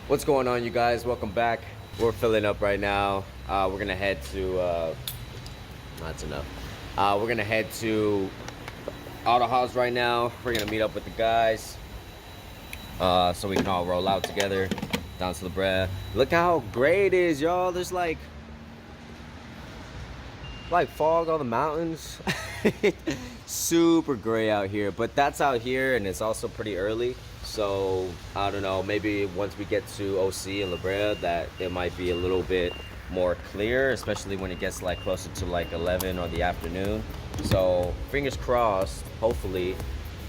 What's going on, you guys? Welcome back. We're filling up right now. We're gonna head to that's enough. We're gonna head to AUTOHAUS right now. We're gonna meet up with the guys so we can all roll out together down to La Brea. Look how gray it is, y'all. There's like fog on the mountains. Super gray out here, but that's out here, and it's also pretty early. So I don't know, maybe once we get to OC and La Brea, that it might be a little bit more clear, especially when it gets like closer to like 11 or the afternoon. So fingers crossed, hopefully.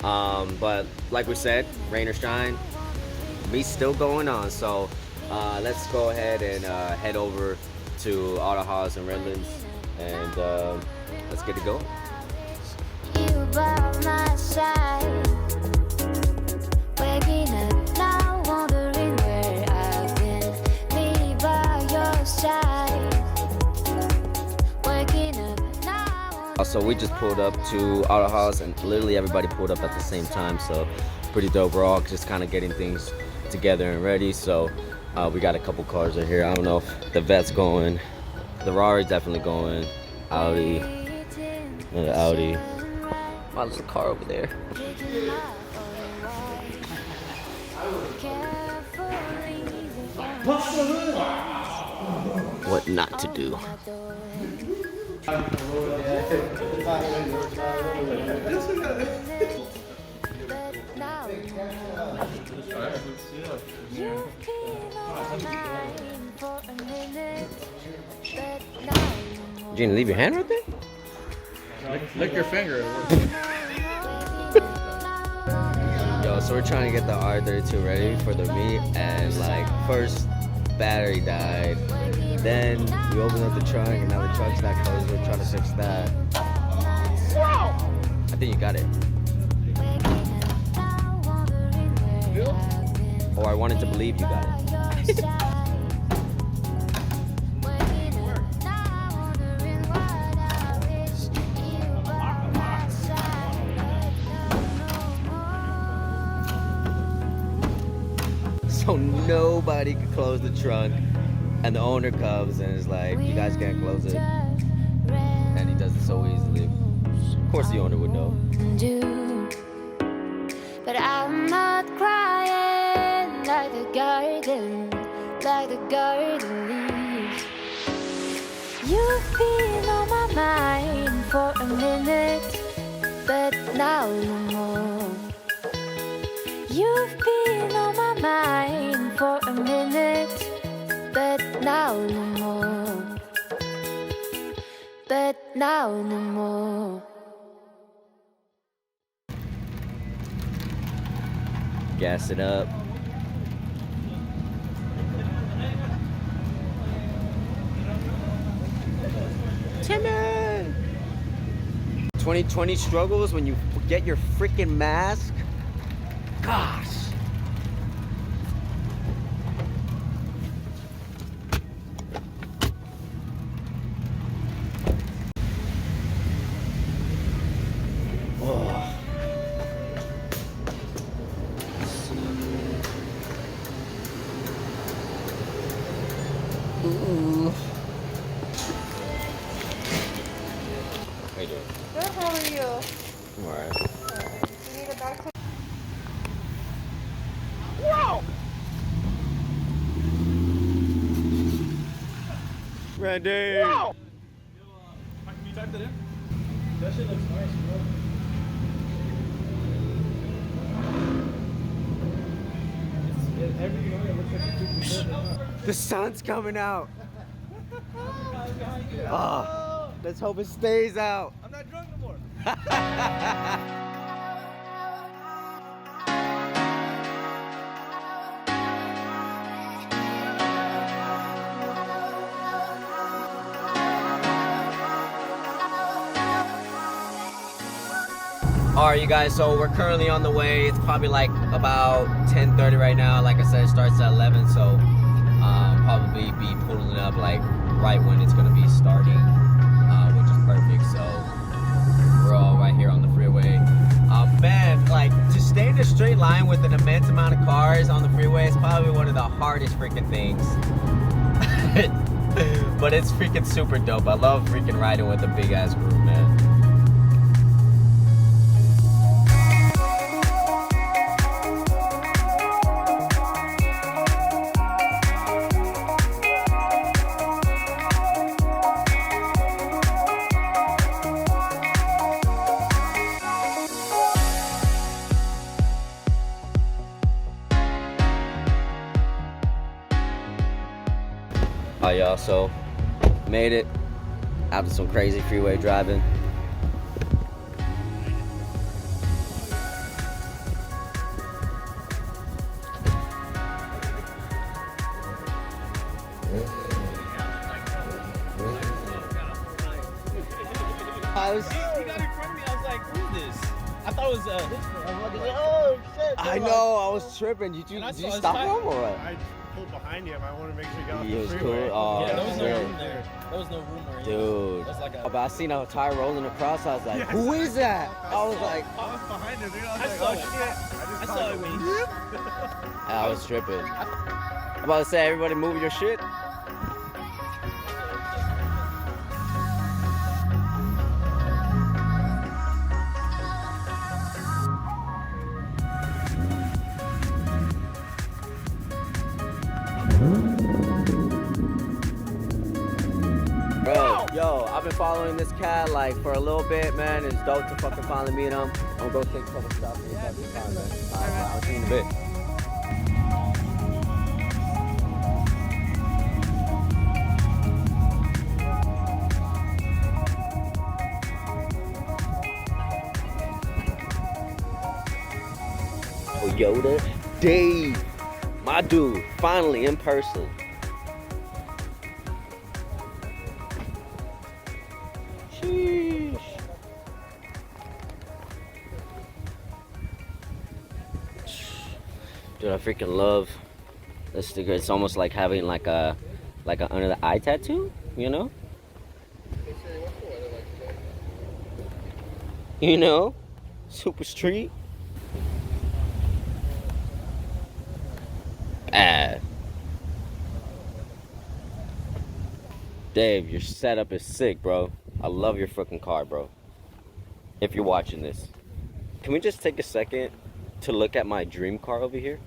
But like we said, rain or shine, meet's still going on. So let's go ahead and head over to AUTOHAUS and Redlands, and let's get it going. You by my side, waking up now, wondering where I've been. Me by your side, waking up now. So we just pulled up to AUTOHAUS, and literally everybody pulled up at the same time. So pretty dope. We're all just kind of getting things together and ready. So we got a couple cars right here. I don't know if the Vet's going. The Rari's definitely going. Audi. Another Audi. My little car over there. What not to do. You gonna leave your hand right there? Lick your finger. Yo, so we're trying to get the R32 ready for the meet, and like first battery died, then we opened up the trunk, and now the trunk's not closed. We're trying to fix that. I think you got it. Or I wanted to believe you got it. So nobody could close the trunk, and the owner comes and is like, you guys can't close it, and he does it so easily. Of course the owner would know. But I'm not crying like the garden leaves. You've been on my mind for a minute, but now no more. You've been on my mind for a minute, but now no more. But now no more. Gas it up. Timmy! 2020 struggles when you forget your freaking mask. Gosh. Oh. Ooh. How you doing? Good, how are you? I'm alright. You need a back to... Wow! Randy! Wow! You typed it in? That shit looks nice, bro. Everything on it looks like a 2%. The sun's coming out. Oh, let's hope it stays out. I'm not drunk no more. Alright, you guys, so we're currently on the way. It's probably like about 10:30 right now. Like I said, it starts at 11, so probably be pulling up like right when it's gonna be starting, which is perfect. So we're all right here on the freeway. Man, like to stay in a straight line with an immense amount amount of cars on the freeway is probably one of the hardest freaking things. But it's freaking super dope. I love freaking riding with a big ass group, man. Oh, y'all, so made it after some crazy freeway driving. He got in front of me. I was like, who's this? I thought it was his friend. I was like, oh shit. I know, I was tripping. Did you stop him or what? I pulled behind him. I wanted to make sure he got off He was the freeway. cool. Oh, Yeah, there was no shit. room there. There was no room or anything. Dude. It was like But I seen a tire rolling across. I was like, who is that? I was like, I was behind him, dude. I was I like, saw oh it. shit. I saw it when he I was tripping. I'm about to say, everybody move your shit. Bro, yo, I've been following this cat like for a little bit, man. It's dope to fucking finally meet him. I'm gonna go take a couple stuff and have some time, man. Alright, I'll see you in a bit. Oh, Yoda, Dave, my dude, finally in person. Sheesh. Dude, I freaking love this sticker. It's almost like having like a under the eye tattoo, you know? You know? Super street. Dave, your setup is sick, bro. I love your fucking car, bro. If you're watching this, can we just take a second to look at my dream car over here?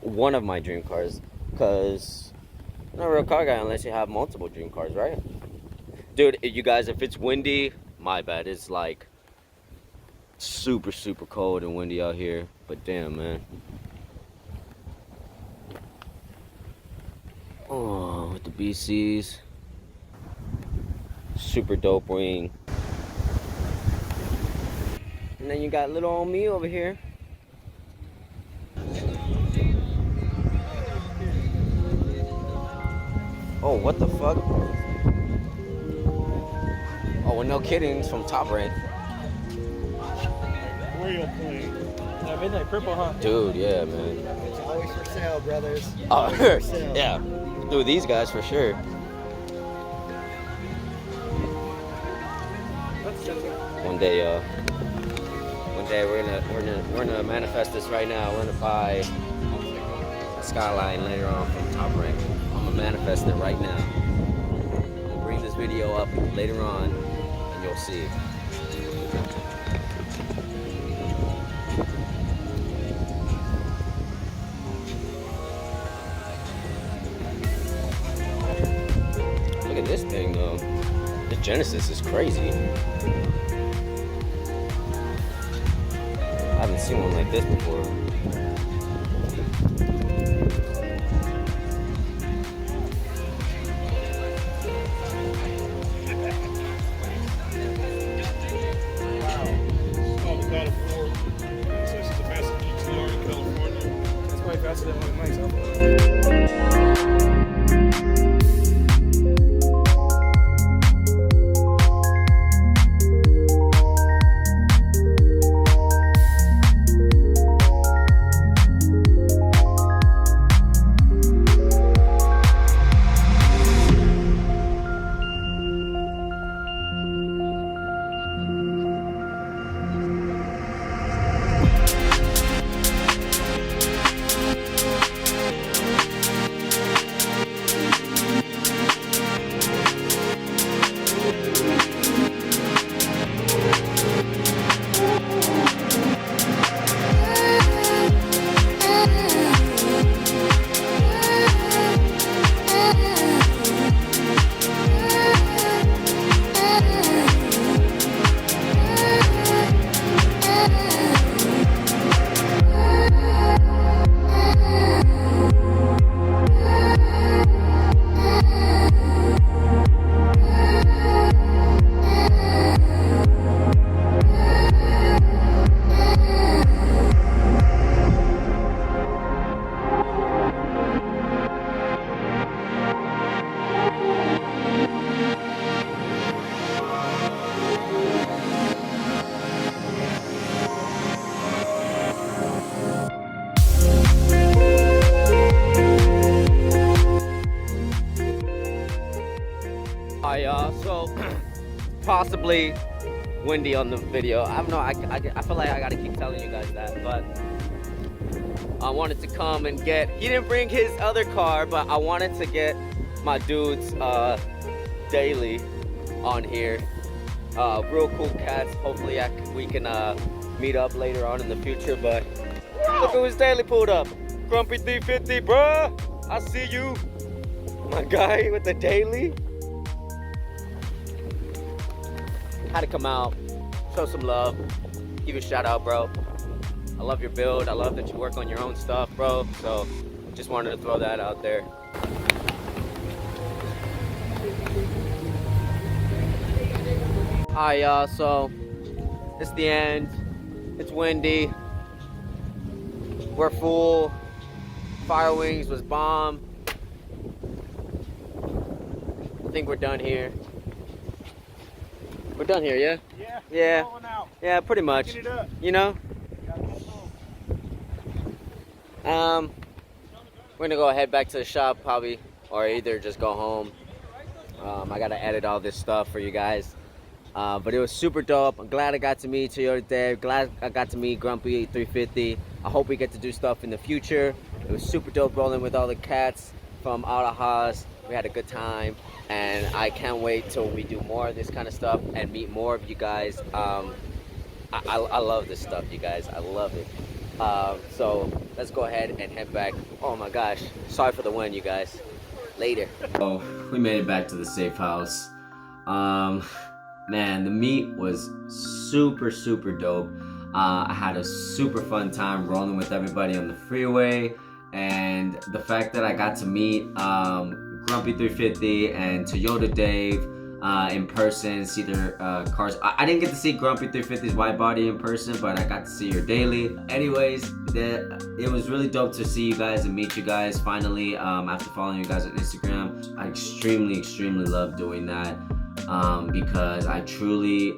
One of my dream cars, because I'm not a real car guy unless you have multiple dream cars, right? Dude, you guys, if it's windy, my bad. It's like super, super cold and windy out here, but damn, man. Oh, with the BCs. Super dope wing. And then you got little old me over here. Oh, what the fuck? Oh, well, no kidding, it's from Top Rank. Royal plane. Yeah, midnight purple, huh? Dude, yeah, man. It's always for sale, brothers. Oh, Always for sale. yeah. Dude, these guys for sure. One day we're gonna manifest this right now. We're gonna buy a Skyline later on from Top Rank. I'm gonna manifest it right now. I'm gonna bring this video up later on, and you'll see. Look at this thing though. The Genesis is crazy. I haven't seen one like this before. Oh, the God of War. This is the fastest GTR in California. That's probably faster than what Mike's up. possibly windy on the video. I don't know. I feel like I gotta keep telling you guys that, but I wanted to come and get. He didn't bring his other car, but I wanted to get my dude's daily on here. Real cool cats. Hopefully we can meet up later on in the future. But look who his daily pulled up. Grumpy 350, bruh. I see you. My guy with the daily. Had to come out, show some love, give you a shout out, bro. I love your build. I love that you work on your own stuff, bro. So just wanted to throw that out there. Alright, y'all, so it's the end. It's windy. We're full. Fire Wings was bomb. I think we're done here. We're done here, yeah? Yeah. Yeah. Going out. Yeah, pretty much. Get it up. You know? We're gonna go head back to the shop probably, or either just go home. I gotta edit all this stuff for you guys. But it was super dope. I'm glad I got to meet Toyota Dave. Glad I got to meet Grumpy 350. I hope we get to do stuff in the future. It was super dope rolling with all the cats from AUTOHAUS. We had a good time, and I can't wait till we do more of this kind of stuff and meet more of you guys. I love this stuff, you guys. I love it. So let's go ahead and head back. Oh my gosh, sorry for the wind, you guys. Later. Oh, we made it back to the safe house. Man, the meet was super dope. I had a super fun time rolling with everybody on the freeway, and the fact that I got to meet Grumpy 350 and Toyota Dave in person, see their cars. I didn't get to see Grumpy 350's wide body in person, but I got to see your daily. Anyways, it was really dope to see you guys and meet you guys finally after following you guys on Instagram. I extremely love doing that because I truly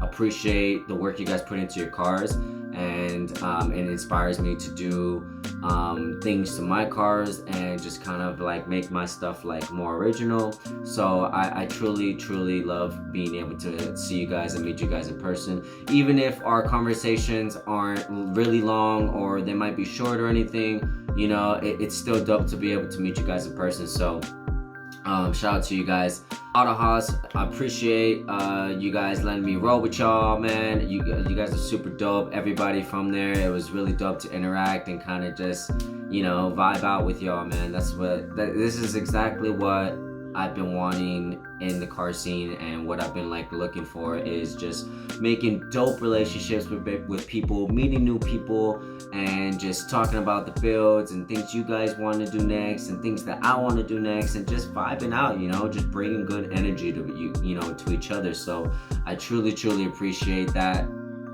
appreciate the work you guys put into your cars, and it inspires me to do things to my cars and just kind of like make my stuff like more original. So I truly love being able to see you guys and meet you guys in person, even if our conversations aren't really long or they might be short or anything. You know, it's still dope to be able to meet you guys in person. So shout out to you guys. AUTOHAUS, I appreciate you guys letting me roll with y'all, man. You guys are super dope. Everybody from there, it was really dope to interact and kind of just, you know, vibe out with y'all, man. This is exactly what I've been wanting in the car scene, and what I've been like looking for is just making dope relationships with people, meeting new people, and just talking about the builds and things you guys want to do next and things that I want to do next, and just vibing out, you know, just bringing good energy to you know, to each other. So I truly appreciate that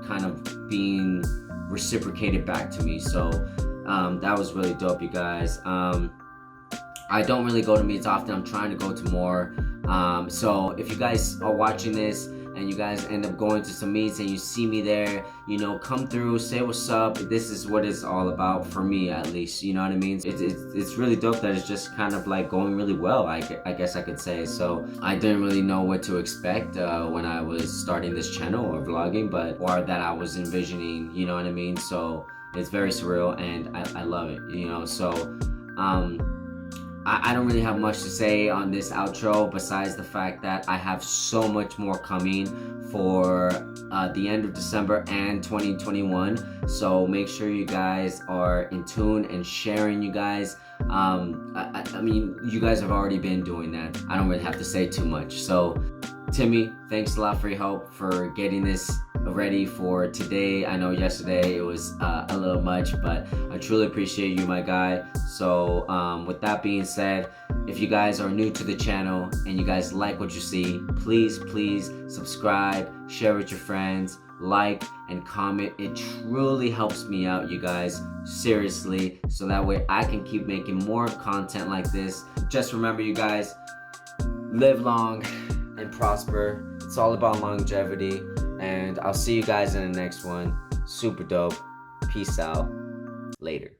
kind of being reciprocated back to me. So that was really dope, you guys. I don't really go to meets often. I'm trying to go to more. So if you guys are watching this and you guys end up going to some meets and you see me there, you know, come through, say what's up. This is what it's all about for me, at least. You know what I mean? It's really dope that it's just kind of like going really well, I guess I could say. So I didn't really know what to expect when I was starting this channel or vlogging, or that I was envisioning, you know what I mean? So it's very surreal, and I love it, you know? So I don't really have much to say on this outro besides the fact that I have so much more coming for the end of December and 2021. So make sure you guys are in tune and sharing, you guys. I mean, you guys have already been doing that. I don't really have to say too much. So Timmy, thanks a lot for your help for getting this ready for today. I know yesterday it was a little much, but I truly appreciate you, my guy. So with that being said, if you guys are new to the channel and you guys like what you see, please subscribe, share with your friends, like and comment. It truly helps me out, you guys, seriously, so that way I can keep making more content like this. Just remember, you guys, live long and prosper. It's all about longevity, and I'll see you guys in the next one. Super dope. Peace out. Later.